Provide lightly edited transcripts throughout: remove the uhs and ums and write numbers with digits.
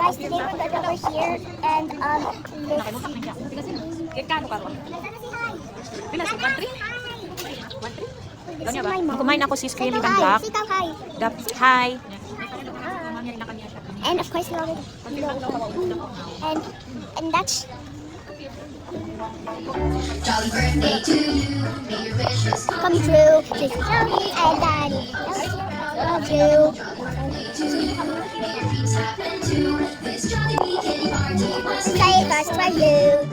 guys, today we're going over here and Kumain ako si Screaming and Black. Hi. And of course, we already and that's Jolly birthday to you, may your wishes come come true. This is Joey and Daddy. Love you. to you. May your dreams happen too. This jolly weekend party was Say made it just first for for you. you.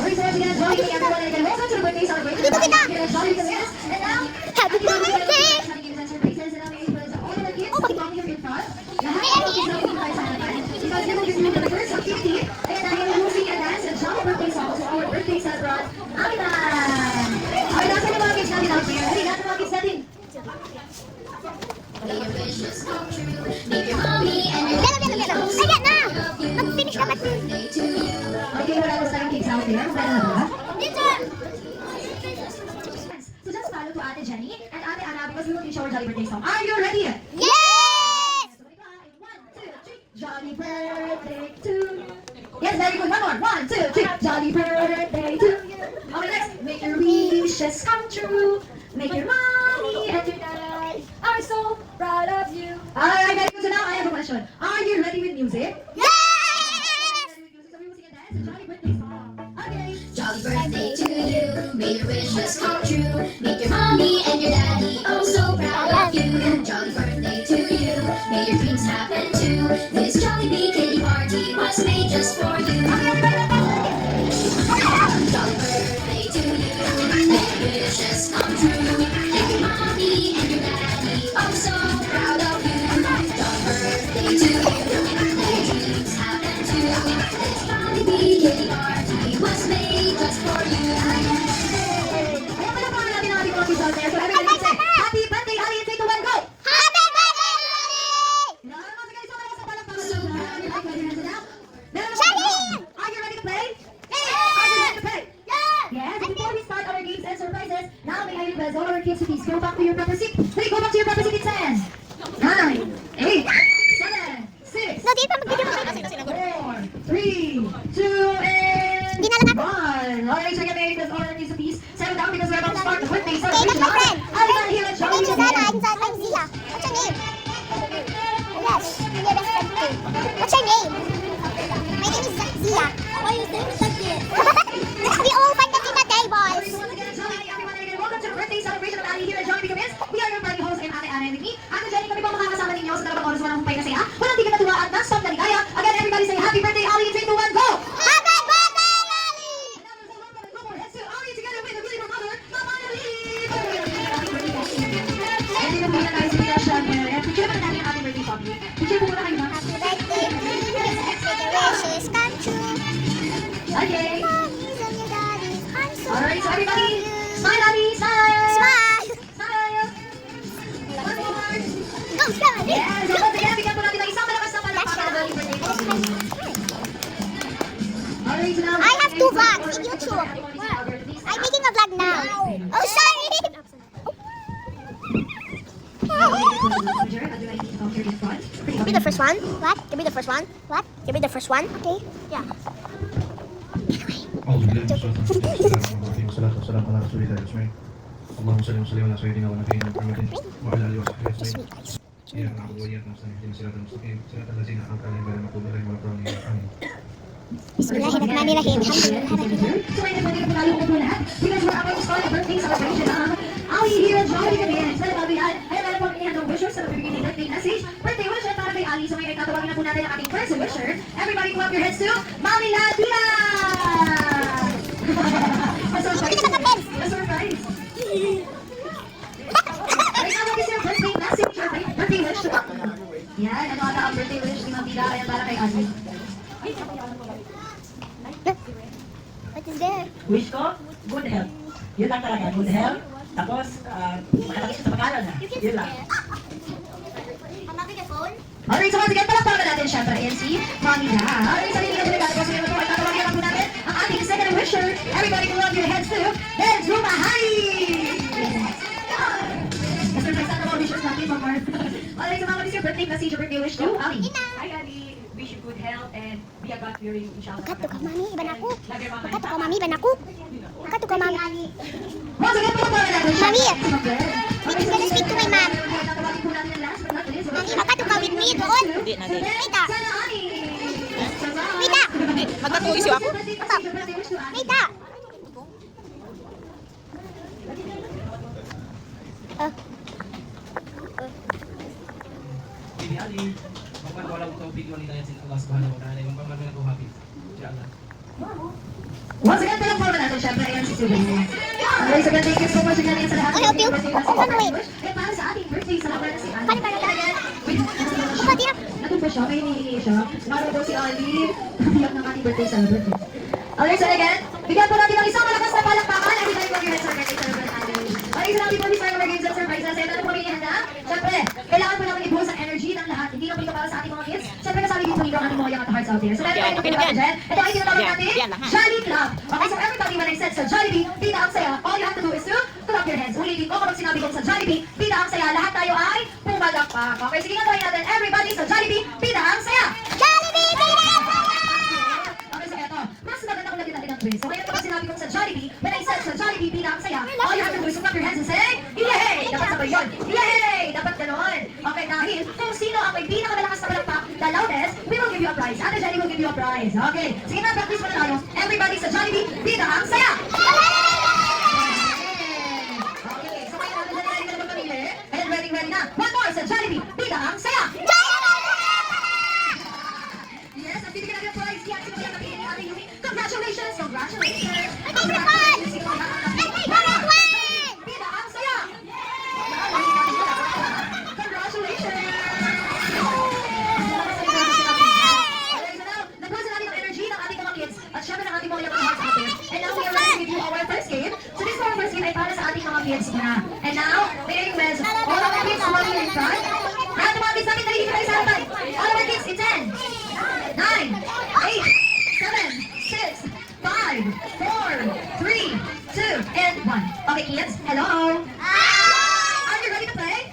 Alright, so once again, join me everyone again. Welcome to the birthday celebration. Dito kita. Here at Jolly Careers. And now, Happy birthday! Jolly Games and Surprises. And now, may present all of the kids Oh, come here in front. Lahat ng kids na hindi tayo sa harapan. Because they will be doing the first activity. And dahil we will sing and dance a Jolly birthday song to our birthday celebrant, Amilan! Alright, nasa yung mga kids natin out there. Hey, nasa mga kids natin. May your wishes come true. Make your mommy and your Gano. Ayan na! Mag-finish dapat. birthday to you. Okay, wala ko sa aking kids out there. Kaya na ba? So just follow to Ate Jenny and Ate Anna because we will teach our Jolly birthday song. Are you ready? Yes! One, two, three. Jolly birthday to you. Yes, very good. One more. One, two, three. Jolly birthday to you. Okay, next. Make your wishes come true. Make your mommy and your daddy are so proud of you. Alright, very good. So now I have a question. Are you ready with music? Yes! Ready with music? So we will sing and dance a Jolly birthday song. Okay. Jolly birthday to you. May your wishes come true. Make your mommy and your daddy oh so proud of you. Jolly birthday to you. May your dreams happen too. This jolly weekend party was made just for you. Jolly birthday to you. May your wishes come true. Make your mommy and your daddy oh so proud of you. Jolly birthday to you. May your dreams happen too. This jolly weekend party was made just for you. Ayan pala pa natin ang ating mga kids out there. So everybody can say, Happy birthday, Ali, and 3, 2, 1, go! Happy birthday, Daddy! Meron mga guys, so meron sa palakpakan sa mga natin. Ay, pwede na sila. Meron Shaggy! Are you ready to play? Yes! Are you ready to play? Yes! Yes, before we start our games and surprises, now may I request all our kids to please go back to your proper seat. Please go back to your proper seat, it's 10, 9, 8, 7, 6, No, di pa magbigyan mo. 4, 3, 2, and Di na lang ako. 1. Alright, so again, may I request all our kids to please settle down because we're about to start the birthday Okay, that's celebration. my friend. I'm here at My name Jolly is Susanna. Careers. I'm Zia. What's your name? Yes, you're your best friend too. What's your name? My name is Zia. Why is name like this? We all find that in the tables. Once again, Jolly, everyone again, welcome to the birthday celebration of Ali here at Jolly Careers. We are your party host, I'm Ate Ana and with me. Ate Jenny, kami po makakasama ninyo sa dalawang oras walang humpay na saya, walang tigil na tuwa at non-stop na ligaya. Again, everybody say happy birthday, Ali, in 3, 2, 1, go! Happy birthday, Lali! And now there's a welcome and go more heads to Ali together with the beautiful mother, Mama Ali! And dito muna tayo sa Tasha. And picture naman natin ang ating birthday song. Picture po muna kayo, ma. Happy birthday, please. Make your wishes come true. Okay. Mommies and your daddies, I'm so Alright, so proud everybody, of you. smile, Ali, smile! Smile! Smile! One more! Go, smile! Yes, so once again, bigyan po natin ng isang malakas na palakpakan ng ating birthday song. Alright, so now, I have 2 vlogs in YouTube. I'm making a vlog now. Oh, sorry! Give me the first one. What? Give me the first one. What? Give me the first one. Okay. Yeah. أعوذ بالله من الشيطان الرجيم والصلاة والسلام على رسول الله أجمعين اللهم صل وسلم على سيدنا ونبينا محمد وعلى آله وصحبه أجمعين إياك نعبد وإياك نستعين اهدنا الصراط المستقيم صراط الذين أنعمت عليهم غير المغضوب عليهم ولا الضالين آمين Bismillahirrahmanirrahim. Alhamdulillah. So ayun, pwede po tayo upo lahat because we're about to start the birthday celebration ng Ali here at Jolly Careers. Dahil bago yan, ay meron po kami handong wishes sa nagbibigay ng birthday message. Birthday wish ay para kay Ali. So ngayon ay tatawagin na po natin ang ating first wisher. Everybody clap your heads to Mami Latina! A-surprise! A-surprise! Right now, what is your birthday message? Your birthday wish? Yan, ano ata ang birthday wish ni Ma'am Tita? Ayan para kay Ali. What is there? Wish ko, good health. Yun lang talaga, good health. Tapos, makatapos sa pangalan na. Yun lang. I'm having a phone. Alright, so once again, palakpakan natin syempre yan si Mami Na. Alright, sa hindi na po sa po ay tatawagin na po natin ang ating second wisher. Everybody can love your heads to Benz Rumahay! Surprise na mga wishers natin, Mama. Alright, so Mama, what is your birthday message or birthday wish to Ali? Ina. Hi, Ali. giyagat during inshallah. Kato ka, mami, iban ako. Lagi mga Kato ka, mami, iban ako. Kato ka, mami. Once again, palakpakan natin siya. Mami, Okay. I'm gonna speak to my mom. Tatawagin po natin yung last but not least. Mami, makato ka with me doon. Hindi na, di. Wait ah. Sana, Ani. Wait ah. Magkatuloy siya ako. Wait ah. Bibi Ali, magpapawala ko tubig mo nila yan sila Allah subhanahu wa ta'ala. Yung pamagana ko happy. Inshallah. Once again, palakpakan natin syempre ayan si Sylvie. Okay, so again, thank you so much again sa lahat. I help you. Paano wait? Eh, para sa ating birthday, sa laban na si Ani. Paano ba yan? Kapatid ah. Nandun pa siya, may hinihingi siya. Maro daw si Ali. Kabiyak ng ating birthday celebrant. Okay, so again, bigyan po natin ng isang malakas na palakpakan. Everybody put your hands on birthday celebrant Ali. Okay, salamat po sa mga games and surprises. Ito na po rin handa. Siyempre, kailangan po namin i-boost ang energy ng lahat. Hindi lang ito para sa ating mga kids. Siyempre, kasali dito ang ating mga young at hearts out there. So, meron tayo Okay, natin dyan. Ito ay tinatawag Yan, natin, yan na, ha? Jolly Club. Okay, so everybody, when I said sa Jollibee, pita ang saya. All you have to do is to clap your hands. Ulitin ko kapag sinabi ko sa Jollibee, pita ang saya. Lahat tayo ay pumalakpak. Okay, sige nga try natin. Everybody sa Jollibee, pita ang saya. Jollibee, pita! Okay, so eto, mas maganda kung lagyan natin ng twist. So kaya kapag sinabi ko sa Jollibee, when I said sa Jollibee, pita ang saya, all you have to do is to clap your hands and say, yay! Dapat sabay yun. Yay! Dapat ganon. Okay, dahil kung sino ang may pinakamalakas na palakpak, the loudest, we will give you a prize. Ate Jenny will give you a prize. Okay, sige na, practice muna tayo. Everybody sa Jollibee, pita ang saya! Okay, so kayo natin ready ka na magpamili. And ready na. One more sa Jollibee, pita ang saya! Yes, at bibigyan natin ang prize. Yan, sino kaya napili ni Ate Yumi? Congratulations! Congratulations! Congratulations! Pita ang saya! Congratulations! Okay, so now, nagpunan natin ang energy ng ating mga kids at syempre ng ating mga young hearts out there. And now we are ready to give you our first game. So this our first game ay para sa ating mga kids na. And now, may request all of our kids will be in front. Lahat ng mga kids natin, nalilito tayo sa harapan. All of our kids in 10, 9, 8, 7, 6, 5, 4, 3, 2, and 1. Okay, kids, hello! Are you ready to play?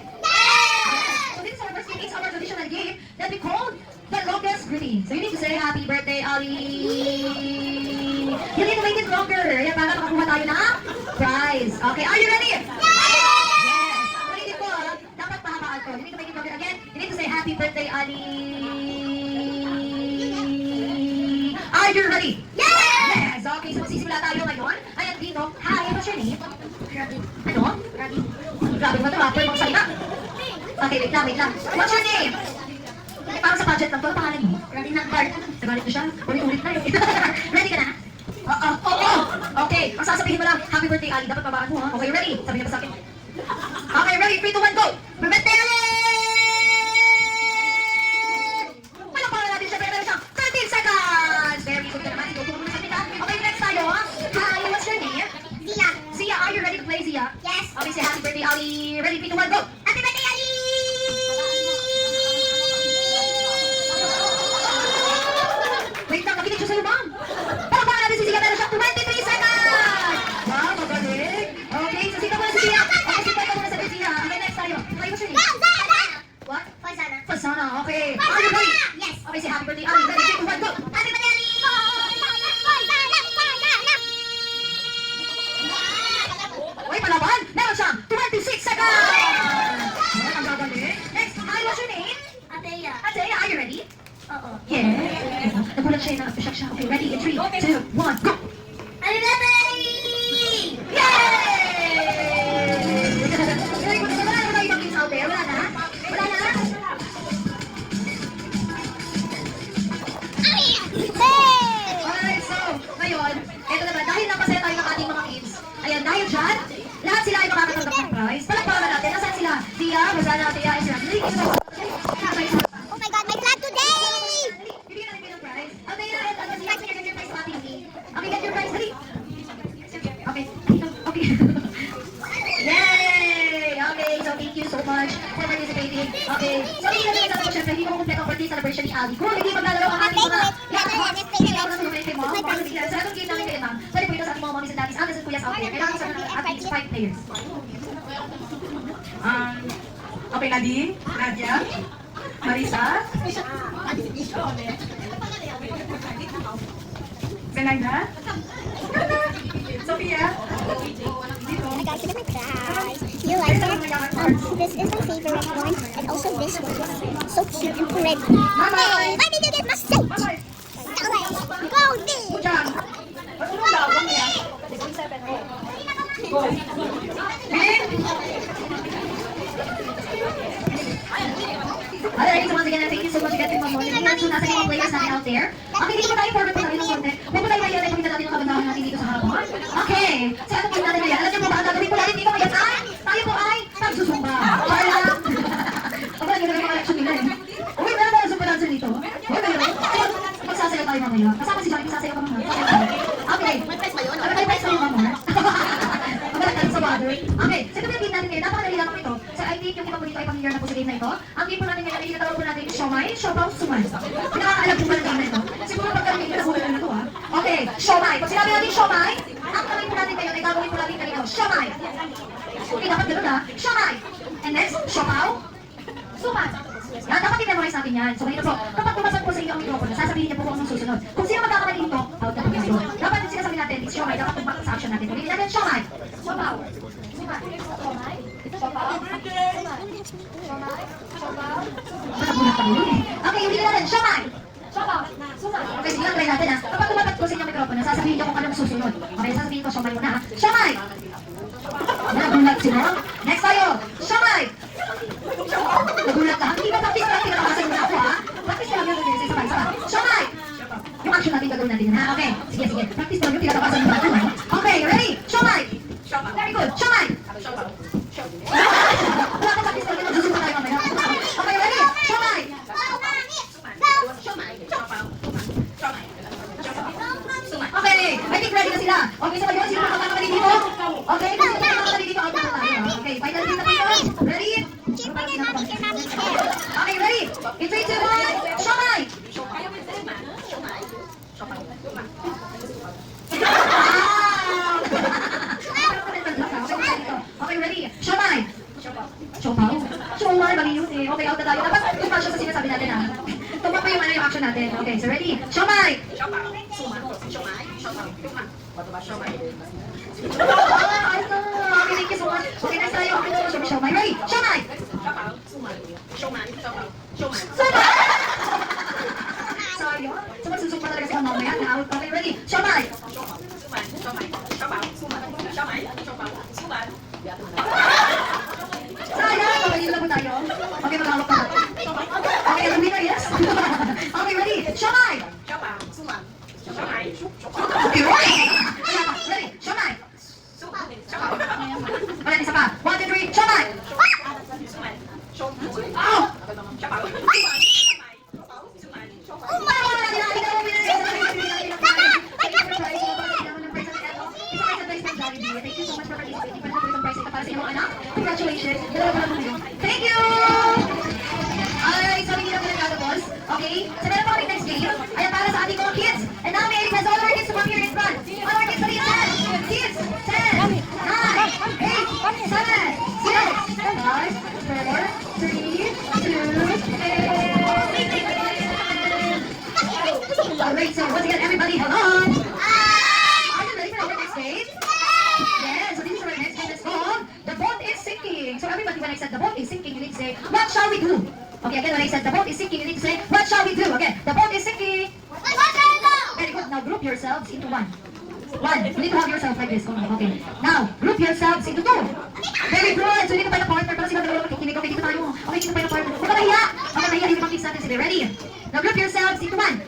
So this is our first game. It's our traditional game that we call the longest greeting. So you need to say happy birthday, Ali. You need to make it longer. Yan, para makakuha tayo ng prize. Okay, are you ready? Yes! Ulitin ko, dapat pahabaan ko. You need to make it longer again. You need to say happy birthday, Ali. Are you ready? Yes! Okay, so magsisimula tayo ngayon. Ayan dito. Hi, what's your name? Ano? Grabe ba ito? Rapper mong salita. Okay, wait lang. What's your name? Parang sa budget lang to. Ang pangalan mo? Ready na, Bart. Nagalit ko siya. Ulit na eh. Ready ka na? Oo. Okay, ang sasabihin mo lang, happy birthday, Ali. Dapat babaan mo, ha? Okay, ready? Sabi niya pa sa akin. Okay, ready? 3, 2, 1, go! Happy birthday, Ali! Palakpakan natin siya. Meron siyang 13 seconds! Very good ka naman. Ito, tulong na sa akin, ha? Okay, next tayo, ha? Hi, what's your name? Zia. Zia, are you ready to play, Zia? Yes. Okay, say happy birthday, Ali. Ready? 3, 2, 1, go! Happy birthday, Ali! Wait lang, nakinig siya sa'yo, ma'am. Palakpakan natin si Zia. Meron siyang 23 seconds! Wow, magaling. Okay, so sino muna si Zia? Okay, sino muna sa Zia? Okay, next tayo. Okay, what's your name? Zana! What? Fasana. Fasana, okay. Are you ready? Yes. Okay, say happy birthday, Ali. Ready? 3, 2, 1, go! Happy birthday, Ali! Uy, palaban! Meron siyang 26 seconds! Okay, ang gagaling. Next, hi, what's your name? Ateya. Ateya, are you ready? Oo. Yeah. Nagulat siya, na-appreciate siya. Okay, ready? In 3, 2, 1, go! Happy birthday! Yay! Very good. Wala na ba ibang kids out there? Wala na? Wala na? Alright, so, ngayon, eto naman, dahil napasaya tayo ng ating mga kids, ayan, dahil dyan, lahat sila ay makakatanggap ng prize. Palakpakan natin. Nasaan sila? Tia, Rosana, Tia, and Sir. Oh my God, my flag today! Bibigyan natin kayo ng prize. Tia, and ano, Tia, sige, get your prize sa ating team. Okay, get your prize. Dali. Okay. Okay. Yay! Okay, so thank you so much for participating. Okay. So, hindi na natin ako, syempre, hindi mo kumpleto ang birthday celebration ni Ali. Kung hindi maglalaro ang ating mga... Hindi ako nasunod kay Mom. Sa atong game namin kay Ma'am, pwede po ito sa ating mga mommies and daddies, aunties and kuyas out there. Kailangan sa ating 5 players. Okay, Nadine, Nadia, Marisa, Selena? Sophia? Oh my gosh, look at my crush. You like it? This is my favorite one. And also this one. So cute and pretty. Hey, why did you get my suit? Bye-bye. Go, Dee! Diyan. Ba't mo daw? Ano yan? Go. Bin? Alright, so once again, thank you so much again for mga so nasa mga players natin out there. Okay, dito tayo forward po tayo ng konti. Huwag po tayo ngayon ay pakita natin yung kabandahan natin dito sa harapan. Okay, so ano po natin ngayon? Alam niyo po ba, ang gagawin po natin dito ngayon ay, tayo po ay magsusumba. Para lang. Aba, yun ang mga action nila eh. Uy, meron tayo super dancer dito. Uy, meron. So, magsasayaw tayo mamaya. Kasama si Johnny, magsasayaw ka mamaya. Okay. May price ba yun? May price ba yun mamaya? Magkakalit sa water. Okay, so ito po yung game natin ngayon. Napakadali lang po ito. So I think yung iba po dito ay familiar na po sa game na ito. Ang game po natin ngayon ay tinatawag po natin siomay, siopaw, suman. Pinakakaalam po ba ng game na ito? Siguro pagkakalit na huli na ito ha. Okay, siomay. Pag sinabi natin siomay, ang gawin po natin ngayon ay gagawin po natin ganito. Siomay. Okay, dapat gano'n ha. Siomay. And next, siopaw, suman. Yan, dapat i-memorize natin yan. So ngayon po, kapag pumasok po sa inyo ang mikropono, sasabihin niyo po kung anong susunod. Kung sino magkakamali dito, out na po kayo. Dapat yung sinasabi natin, it's siomay. Dapat tumakot sa action natin. Ulitin natin, siomay. Siopaw. Suman. Okay, ulitin natin. Siomay! Okay, sige lang, try natin ha. Kapag tumapat ko sa inyong mikropono, sasabihin niyo kung anong susunod. Okay, sasabihin ko, siomay muna ha. Siomay! Nagulat sila. Next tayo. Siomay! Nagulat ka. Hindi ba practice natin na kasi muna ako ha? Practice lang yun. Sabay. Siomay! Yung action natin gagawin natin ha. Okay, sige. Practice lang yung tinatapasan mo natin ha. Okay, ready? Siomay! Very good. Siomay! Wala kang practice lang yun. Susunod tayo mamaya. Okay, ready? Siomay! Okay, I think ready na sila. Okay, so ngayon, sino makakakali dito? Okay, kung sino makakakali dito, out na tayo. Okay, final game na tayo. Ready? Okay, ready? In 3, 2, 1, siomay! Okay, ready? Siomay! Siopaw? Siomay, mali yun eh. Okay, out na tayo. Dapat tumak siya sa sinasabi natin ha. Tumak pa yung ano yung action natin. Okay, so ready? Siomay! Okay, thank you so much. Okay, next tayo. Okay, siomay. Ready? Siomay! Sayang. So magsusok pa talaga si mamaya. Na-out. Okay, ready? Siomay! Sayang! Okay, dito na po tayo. Okay, maghawak pa. Okay, alam niyo, yes? Okay, ready? Siomay! Okay, ready? Ready? Siomay! Wala, isa pa. 1, 2, 3, siomay! Oh! Thank you so much for participating. Para po itong prize para sa inyong anak. Congratulations. Thank you! Alright, so hindi na po nagkatapos. Okay? So meron pa kami next game. Ayan para sa ating mga kids. And now may request all our kids to come here in front. All our kids, please. 10, kids, 10, 9, 8, 7, 6, 5, 4, 3, 2, 8. Alright, so once again, everybody, hello! Are you ready for our next game? Yes, so this is our next game. It's called The Boat is Sinking. So everybody, when I said the boat is sinking, you need to say, what shall we do? Okay, again, when I said the boat is sinking, you need to say, what shall we do? Okay, the boat is sinking. Very good. Now group yourselves into one. You need to have yourself like this. Okay. Now, group yourselves into 2. Very good. So, dito tayo partner. Para sila dalawa makikinig. Okay, dito tayo. Okay, dito tayo partner. Huwag ka nahiya. Huwag ka nahiya. Dito pang kids natin sila. Ready? Now, group yourselves into 1.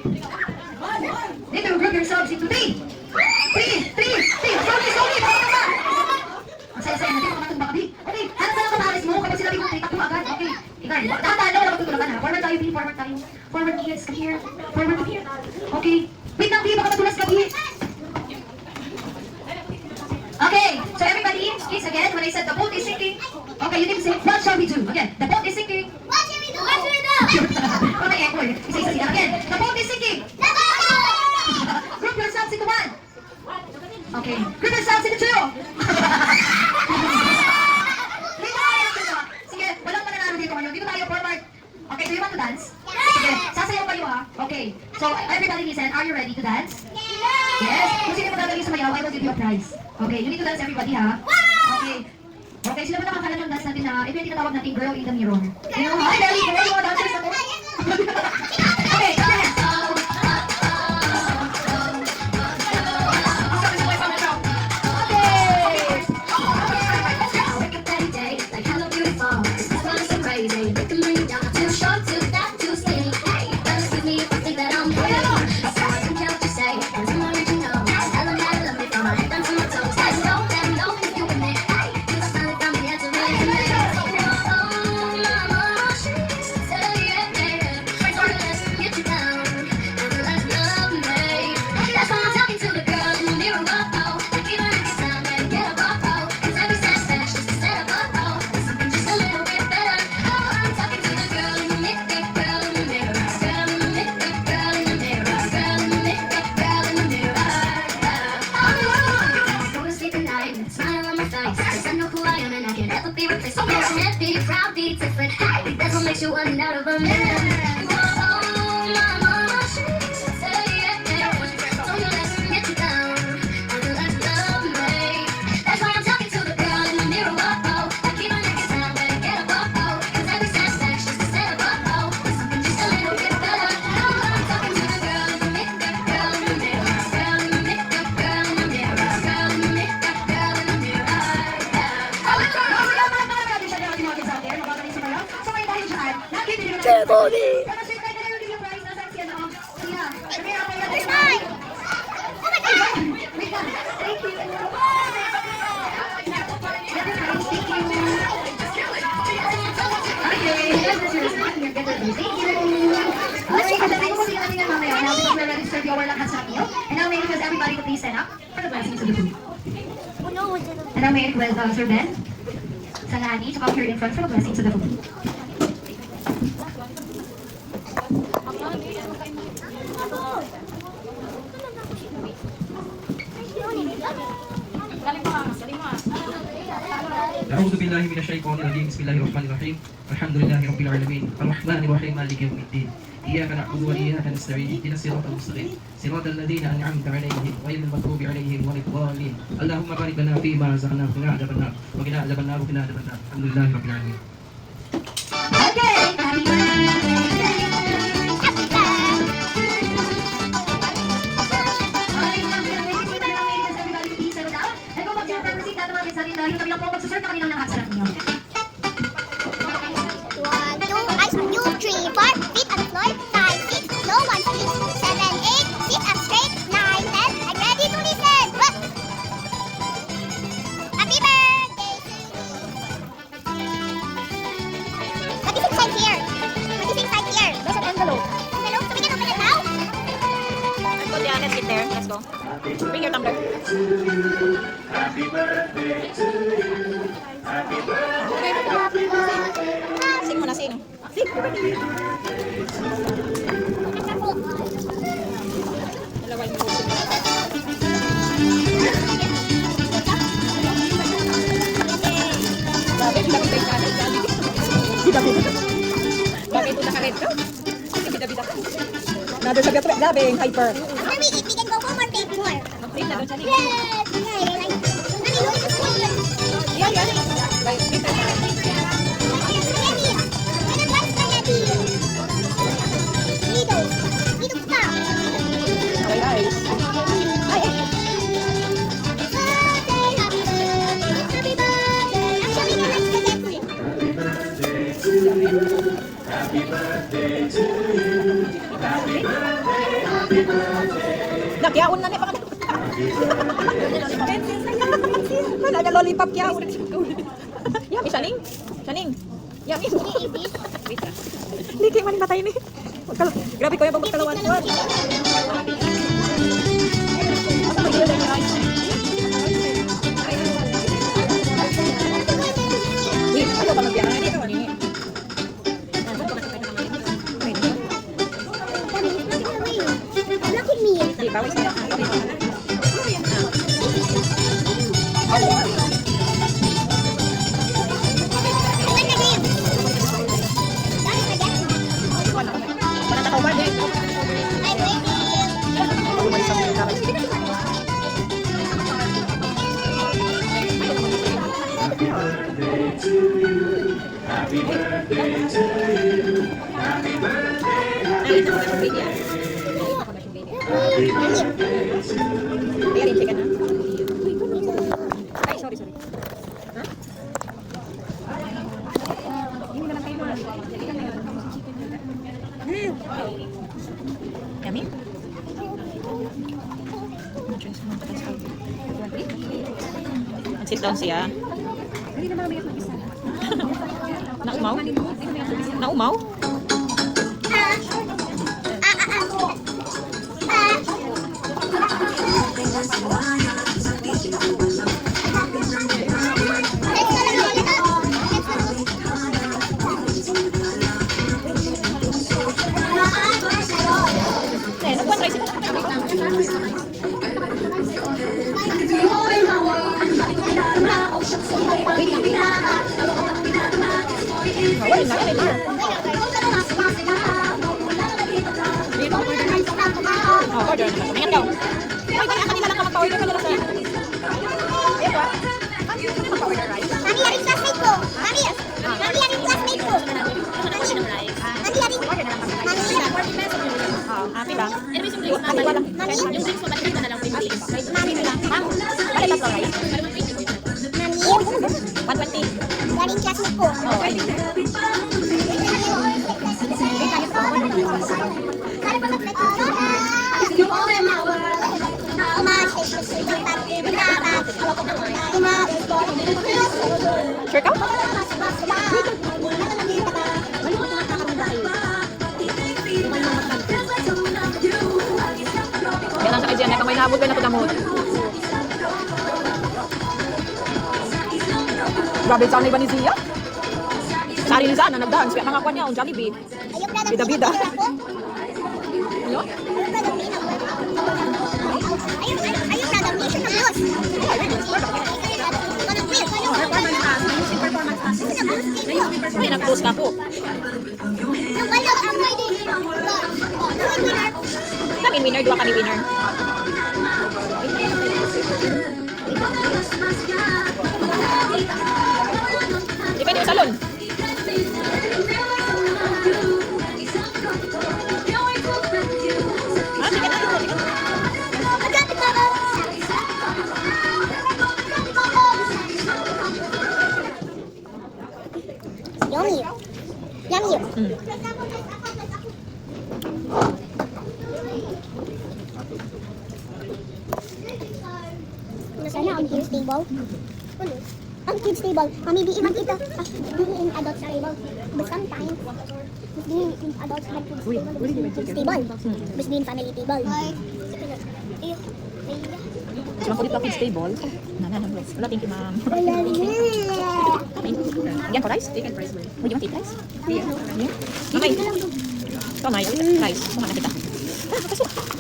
Dito, group yourselves into 3. 3. Slowly. Ang saya-saya natin. Huwag ka matumba kami. Okay, hanap na lang kamaris mo. Kapag sila bigong takbo agad. Okay. Ikaw, dahan-dahan lang. Wala magtutulagan ha. Forward tayo, Bi. Forward tayo. Forward, kids. Come here. Forward, come here. Okay. Wait lang, Bi. Baka matulas ka, Bi. Okay, so everybody, please again, when I said the boat is sinking, okay, you need to say, what shall we do? Again, the boat is sinking. What should we do? Okay, echo. Isa-isa sila. Again, the boat is sinking. Group yourselves into 1. Okay, group yourselves into 2. Sige, walang mananalo dito ngayon. Dito tayo forward. Okay, do you want to dance? Sige, sasayaw kayo ha. Okay, so everybody listen, are you ready to dance? Yes. Kung sino magagaling sa mayaw, I will give you a prize. Okay, you need to dance everybody, ha? Okay. Okay, sila ba nakakala ng dance natin na ito yung tinatawag natin girl in the mirror. You know, hi, Belly, girl, mga dancers ako. Okay, come on. Wake up every day like hello beautiful. This one's so crazy. Make them bring it down. Too short, too fat, too skinny. Hey, don't excuse me if I think that I'm pretty. So I don't care what you say. Cause I'm original. Tell them that I love me from my head down to my toes. Let them know if you with me. Hey, you got something from me that's really me. Oh, mama, she said yeah, yeah. Let's get you down. And let's love me. That's why I'm talking to the girl in the mirror. Oh, like even if you sound and get a pop. Cause every setback just a set up. Something just a little bit better. Oh, I'm talking to the girl in the mirror. Girl in the mirror. Girl in the mirror. Girl in the mirror. Girl in the mirror. Girl in the mirror. Go to sleep at night with a smile on my face. Cause I know who I am and I can never be replaced. So passionate, be proud, be different. Hey, that's what makes you one out of a million. Oh, mama, she said yeah, yeah. So you let me get you down. And let's love me. That's why I'm talking to the girl in the mirror. Oh, like even if you sound better, get a pop. Cause every setback's just a set up. Something just a little bit better. Oh, I'm talking to the girl in the mirror. Girl in the mirror. Girl in the mirror. Girl in the mirror. Girl in the mirror. Girl in the mirror. It's mine. Oh my god. And now may I request everybody to please stand up for the blessings of the food. Oh no, it's a And now may I request Sir Ben, Salani, to come here in front for the blessings of the food. أعوذ بالله من الشيطان الرجيم بسم الله الرحمن الرحيم الحمد لله رب العالمين الرحمن الرحيم مالك يوم الدين إياك نعبد وإياك نستعين اهدنا الصراط المستقيم صراط الذين أنعمت عليهم غير المغضوب عليهم ولا الضالين اللهم بارك لنا فيما رزقنا وقنا عذاب النار وقنا عذاب النار وقنا عذاب النار الحمد لله رب العالمين. Okay, happy birthday! Yung kami lang po magsuserve na kanilang ng hot sarap niyo. 1, 2, 3, 4. Feet on the floor. 5, 6. No one feet. 7, 8. Sit up straight. 9, 10. I'm ready to listen. Whoop. Happy birthday to me. What is inside here? What is inside here? There's an envelope. Envelope? So we can open it now? Let's go, Diana. Let's get there. Let's go. Bring your tumbler. Sing mo na, sing. Sing. Dalawa yung music. Grabe, bida-bida yung nanay. Bida-bida. Grabe ito nakared ka. Bida-bida. Nado sa gato. Grabe yung hyper. After we eat, we can go home or take more. Mag-print na doon siya. Yes! Yeah, I like it. Mommy, look at this one. Yan, yan. Bye. Print na. Spaghetti. When I like spaghetti. Dito. Dito ka. Okay, guys. Ay, ay. Birthday, happy birthday, happy birthday. Actually, we like spaghetti. Nakyaon na niya. Wala na lollipop kyaon. Yummy, Shaning. Shaning. Yummy. Wait lang. Hindi kayo manimatay ni. Grabe ko yung pagkalawan ko. Wait, ano ba magbiyahan? Hindi ka manini. Look at me. Hindi, bawal sa'yo. I like the game. That is spaghetti. Wala na kauban eh. I'm waiting. Bumalik sa mga kamay. Ay, ito ba baby ah? Kaya rin chicken ah? Ay, sorry. Ha? Hindi naman kayo mga. Yummy? Sit down siya. Naumaw? Naumaw? Eh, nagkuhan try siya. Wala na, wala na. Oh, order na. Ingat daw. Ay, kaya kanina lang ka magpa-order ka nila sa... Ayun ba? Ano magpa-order rice? Mami, yaring classmate ko. Mami, yaring classmate ko. Mami, yaring. Mami, Oh, happy ba? Happy ba lang? Mami, lang. Wala tatlo rice? Mami, 120. yaring classmate ko. Oh, okay. Sure ka? Yan ang sakit dyan. Kung may nahabot ka na pagdamot. Grabe sana iba ni Zia. Sari ni Zana, nagdaan. Kaya mga kwan niya, ang Jollibee. Bida-bida. Ano? Ay, nag-post na po. Kami winner, dua kami winner. Depende sa salon. Ah, sige na. Yummy. Yummy. Sana ang kids table. Ang kids table. Mami, di iman ito. Hindi in adults table. But sometimes, hindi in adults have kids table. But di in family table. So, makulit lang kids table. Wala, thank you, ma'am. Wala na. Yan ko rice? Would you want to eat rice? Mamay. Mamay, rice. Kumain na kita.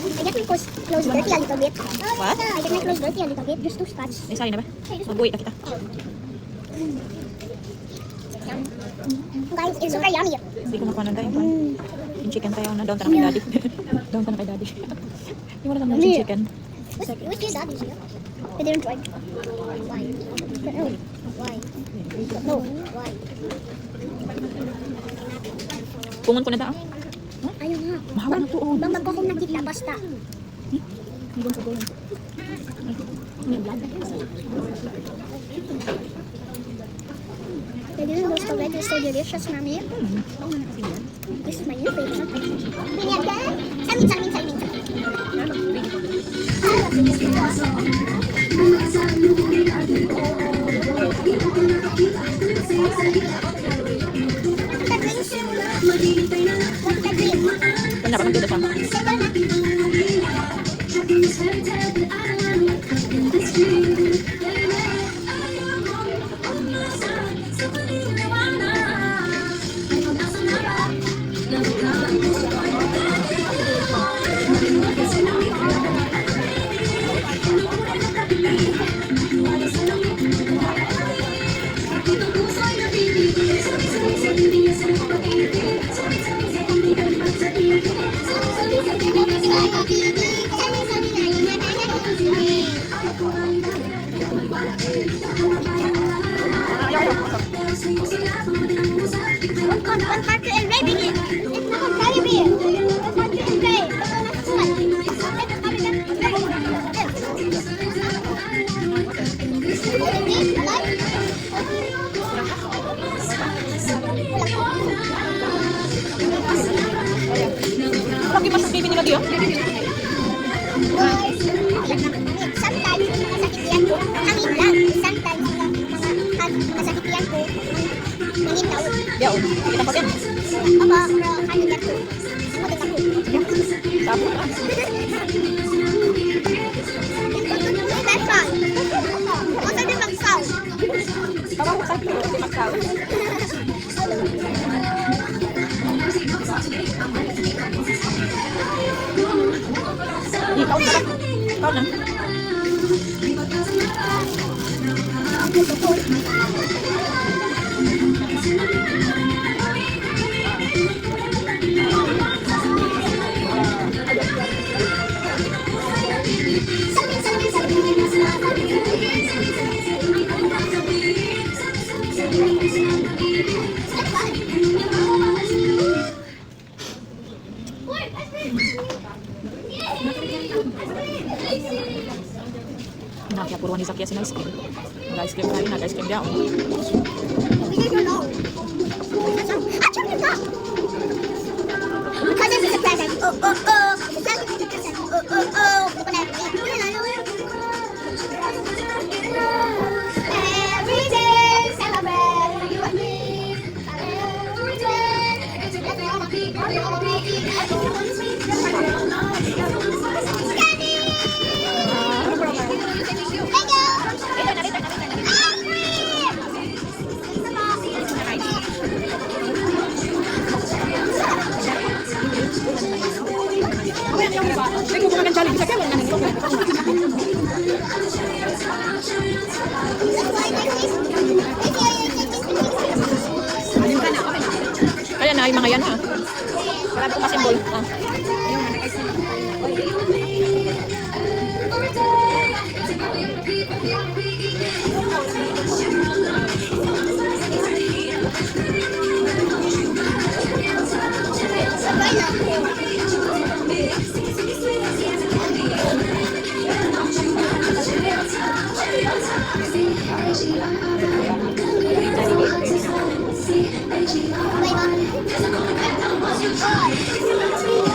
I get my clothes dirty a little bit. What? I get my clothes dirty a little bit. Just two spots. Ay, sorry na ba? Mag-uwi na kita. Guys, it's super yummy. Hindi ko makuha ng tayo. Yung chicken tayo na. Down ka na kay daddy. Down ka na kay daddy. Hindi mo na naman yung chicken. What's your daddy's here? They didn't try. Why? Why? No. Why? Pungon ko na daan. Ayaw nga. Mahawa na to. Bang magkakong nakita basta. Hindi ko sa They didn't know spaghetti is so delicious, Mami. This is my new favorite. Salmin. Kanya pa nagduda siya. Ayaw. One part to engraving it. It's not a Caribbean. One part to engrave. That's not Lagi mas baby ni lagi, oh. Sometimes, masakit ko. Hangin lang. Sometimes, masakit ko. Hangin daw. Yeah, oh. Kita ko yan. Apa, pero hangin lang ko. Ako din ako. Tapos na. May background. Ako din mag-sound. Tawag ko sa akin, hindi magsawa. Ikaw na. Ikaw na. Nakapuruan ni Zakia si ice cream. Nag-ice cream tayo, nag-ice cream daw. Because this is a present. Oh, oh, oh. It's not a present. Oh, oh, oh. Every day, celebrate you and me. Every day, it's a Candy! Thank you! Ay, kung kumakan Jollibee sa kaya, wala na nito. Kaya na, yung mga yan ha. Marami kong masimbol. Ah.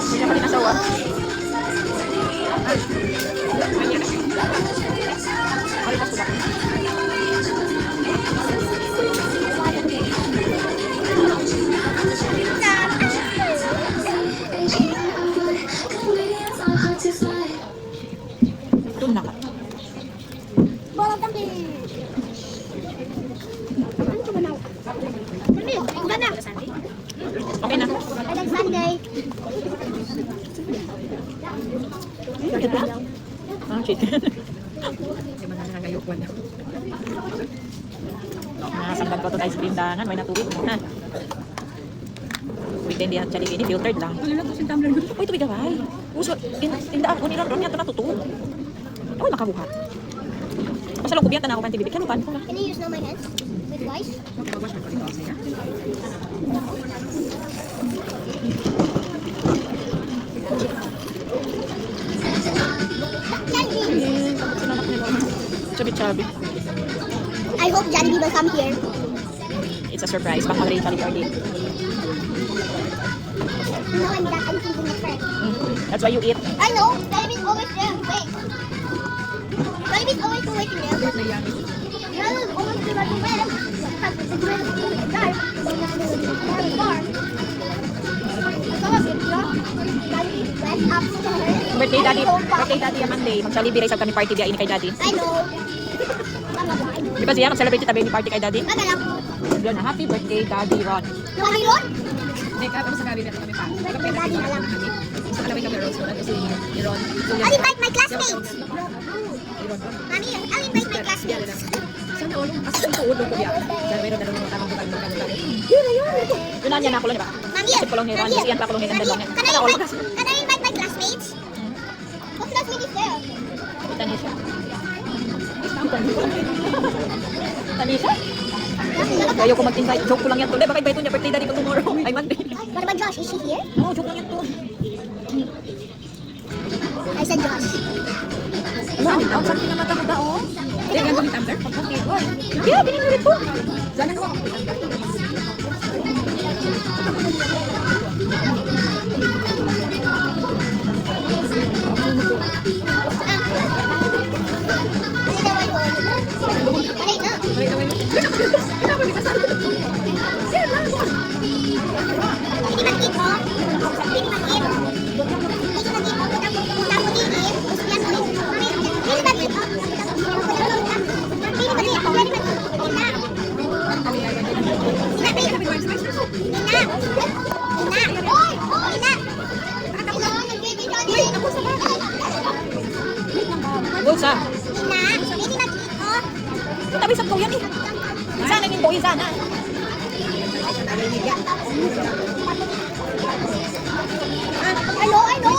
Hindi naman dinasawa. Ito na ka. Ball of dumpling. Ano ka ba now? Ang ganda. Okay na. I like Sunday. Ah, chicken. Hindi man na nangayukwan na. Nasanggan ko ito ice cream dangan. May natuwid mo na. Wait, hindi yan Jollibee. Ini filtered lang. Uy, ito bigaway. Uso, tindaan ko nilang niya ito natutulog. Ako makabuhat. Basta lang kubiyan na ako panti bibig. Kaya lupan ko na. Can you use now my hands? With rice? Chubby-chubby. I hope Jollibee will come here. It's a surprise. Baka rin Jollibee party. No, I'm feeding my friend. That's why you eat. I know. Jollibee's always there. Wait. Jollibee's always waiting there. Jollibee's always there right away. Because it's really dark. Very far. So, Jollibee went upstairs. Birthday daddy yung Monday. Mag-Jollibee race kami party dia ini kay daddy. I know. Tama ba? Di ba siya mag-celebrate tabi ni party kay daddy? Tama lang. Yun, happy birthday daddy Ron. Mami Ron? Hindi ka sa gabi kami pa. Birthday daddy na lang. Sa kalaway kami Rose ko si Ron. I'll invite my classmates. Mami, I'll invite my classmates. Sana all kasi kung tuod ko biya. Dahil meron na naman tamang bukan. Yun na yun. Yun na niya na kulong, di ba? Mami, Kasi kulong ni Ron, kasi yan pa kulong ni Nandal lang. Can I invite my classmates? What classmate is there? Tanisha? Tanisha? Tanisha? Ayaw ko mag-invite. Joke ko lang yan to. Di, baka invite ko niya birthday daddy ko tomorrow. Ay, Monday. What about Josh? Is she here? Oo, joke lang yan to. I said Josh. Ano? Saan pinamata ko ba, oh? Hindi, gano'n yung tumbler? Yeah, bininulit ko. Sana ko. Alay na. Balik naman yun. Hindi man dito. Hindi man dito. Hindi man dito. Punta ko dito. Gusto yan mo. Hindi man dito. Hindi man dito. Bulsa. Tabi sa ko yan eh. Sana yung boy sana. Ano? Ano?